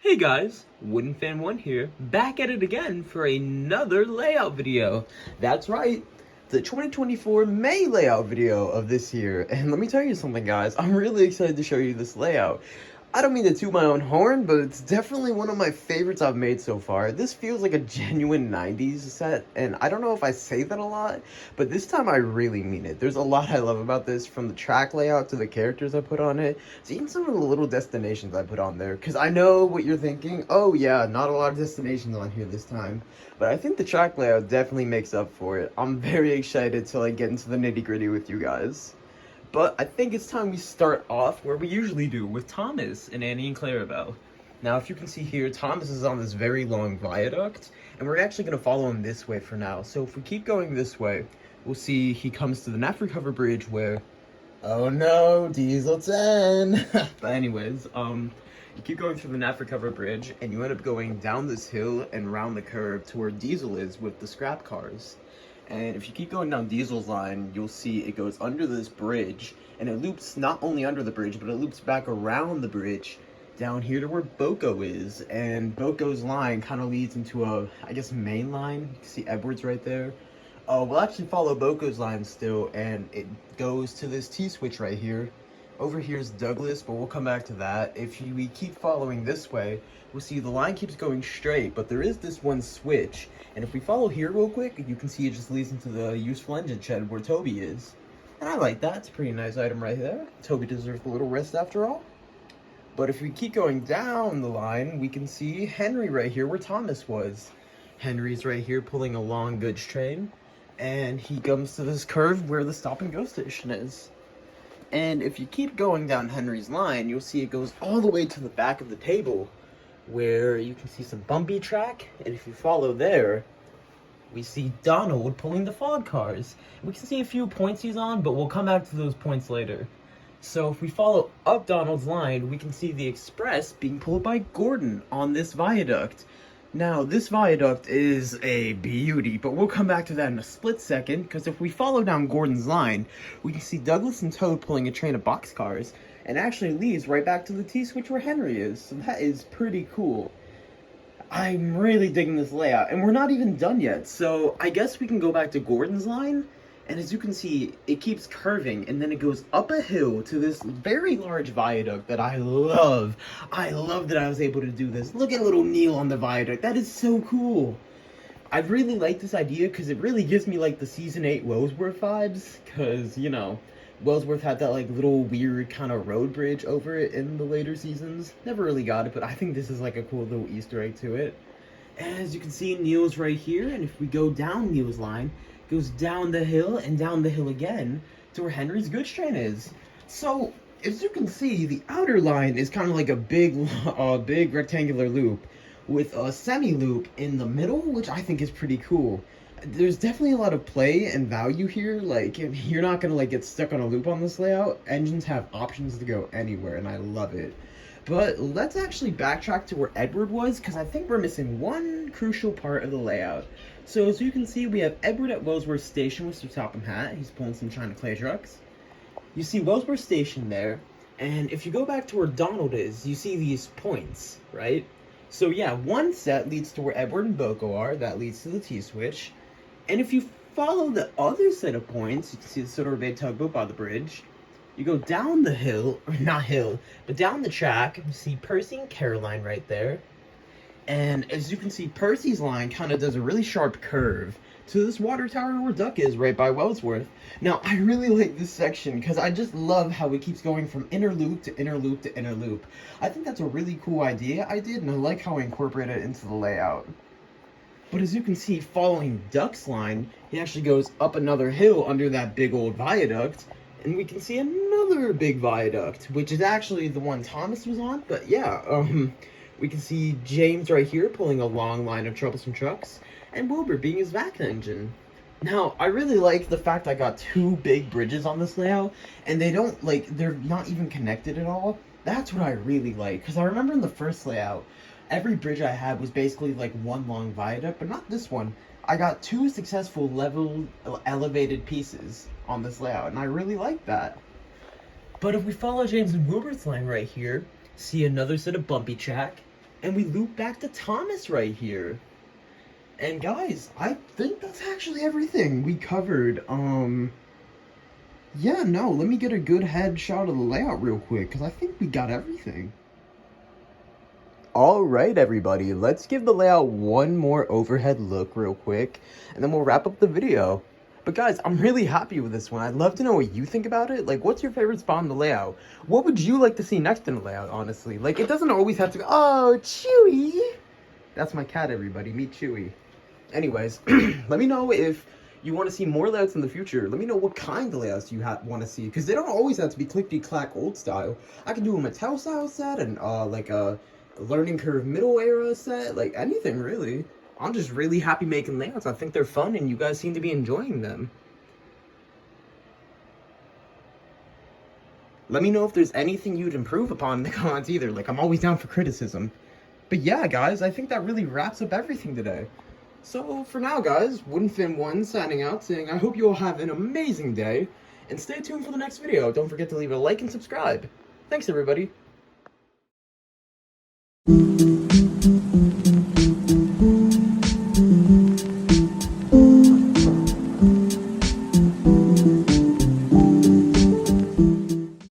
Hey guys, Wooden Fan 1 here, back at it again for another layout video. That's right, the 2024 May layout video of this year. And let me tell you something guys, I'm really excited to show you this layout. I don't mean to toot my own horn, but it's definitely one of my favorites I've made so far. This feels like a genuine 90s set, and I don't know if I say that a lot, but this time I really mean it. There's a lot I love about this, from the track layout to the characters I put on it, to even some of the little destinations I put on there, because I know what you're thinking. Oh yeah, not a lot of destinations on here this time, but I think the track layout definitely makes up for it. I'm very excited to get into the nitty-gritty with you guys. But I think it's time we start off where we usually do, with Thomas and Annie and Clarabelle. Now, if you can see here, Thomas is on this very long viaduct, and we're actually going to follow him this way for now. So if we keep going this way, we'll see he comes to the Nafri Cover Bridge where... Oh no, Diesel 10! But anyways, you keep going through the Nafri Cover Bridge, and you end up going down this hill and around the curve to where Diesel is with the scrap cars. And if you keep going down Diesel's line, you'll see it goes under this bridge, and it loops not only under the bridge, but it loops back around the bridge down here to where Boko is. And Boko's line kind of leads into a, I guess, main line. You can see Edwards right there. We'll actually follow Boko's line still, and it goes to this T-switch right here. Over here is Douglas, but we'll come back to that. If we keep following this way, we'll see the line keeps going straight, but there is this one switch. And if we follow here real quick, you can see it just leads into the useful engine shed where Toby is. And I like that. It's a pretty nice item right there. Toby deserves a little rest after all. But if we keep going down the line, we can see Henry right here where Thomas was. Henry's right here pulling a long goods train. And he comes to this curve where the stop and go station is. And if you keep going down Henry's line, you'll see it goes all the way to the back of the table, where you can see some bumpy track, and if you follow there, we see Donald pulling the fog cars. We can see a few points he's on, but we'll come back to those points later. So if we follow up Donald's line, we can see the express being pulled by Gordon on this viaduct. Now, this viaduct is a beauty, but we'll come back to that in a split second, because if we follow down Gordon's line, we can see Douglas and Toad pulling a train of boxcars, and actually leads right back to the T-switch where Henry is, so that is pretty cool. I'm really digging this layout, and we're not even done yet, so I guess we can go back to Gordon's line, and as you can see, it keeps curving, and then it goes up a hill to this very large viaduct that I love. I love that I was able to do this. Look at little Neil on the viaduct. That is so cool. I really like this idea because it really gives me the Season 8 Wellsworth vibes, because, you know, Wellsworth had that little weird kind of road bridge over it in the later seasons. Never really got it, but I think this is a cool little Easter egg to it. As you can see, Neil's right here, and if we go down Neil's line, it goes down the hill and down the hill again to where Henry's goods train is. So, as you can see, the outer line is kind of like a big rectangular loop with a semi-loop in the middle, which I think is pretty cool. There's definitely a lot of play and value here. You're not gonna get stuck on a loop on this layout. Engines have options to go anywhere, and I love it. But let's actually backtrack to where Edward was, because I think we're missing one crucial part of the layout. So as you can see, we have Edward at Wellsworth Station with Sir Topham Hatt. He's pulling some China clay trucks. You see Wellsworth Station there, and if you go back to where Donald is, you see these points, right? So yeah, one set leads to where Edward and Boko are. That leads to the T-switch. And if you follow the other set of points, you can see the sort of big tugboat by the bridge. You go down the hill, or not hill, but down the track, you see Percy and Caroline right there. And as you can see, Percy's line kind of does a really sharp curve to this water tower where Duck is, right by Wellsworth. Now, I really like this section because I just love how it keeps going from inner loop to inner loop to inner loop. I think that's a really cool idea I did, and I like how I incorporated it into the layout. But as you can see, following Duck's line, he actually goes up another hill under that big old viaduct, and we can see another big viaduct, which is actually the one Thomas was on. But yeah, we can see James right here pulling a long line of troublesome trucks, and Wilbur being his vac engine. Now, I really like the fact I got two big bridges on this layout, and they're not even connected at all. That's what I really like, because I remember in the first layout, every bridge I had was basically one long viaduct, but not this one. I got two successful elevated pieces on this layout, and I really like that. But if we follow James and Wilbur's line right here, see another set of bumpy track, and we loop back to Thomas right here. And guys, I think that's actually everything we covered. Yeah, no, let me get a good headshot of the layout real quick, because I think we got everything. Alright everybody, let's give the layout one more overhead look real quick, and then we'll wrap up the video. But guys, I'm really happy with this one. I'd love to know what you think about it. Like, what's your favorite spot in the layout? What would you like to see next in the layout, honestly? Like, it doesn't always have to be, oh, Chewy! That's my cat, everybody. Meet Chewy. Anyways, let me know if you want to see more layouts in the future. Let me know what kind of layouts you want to see, because they don't always have to be clickety-clack old style. I can do a Mattel style set and like a learning curve middle era set, like anything really. I'm just really happy making layouts. I think they're fun and you guys seem to be enjoying them. Let me know if there's anything you'd improve upon in the comments either. Like, I'm always down for criticism. But yeah, guys, I think that really wraps up everything today. So for now, guys, WoodenFin1 signing out, saying I hope you all have an amazing day, and stay tuned for the next video. Don't forget to leave a like and subscribe. Thanks, everybody.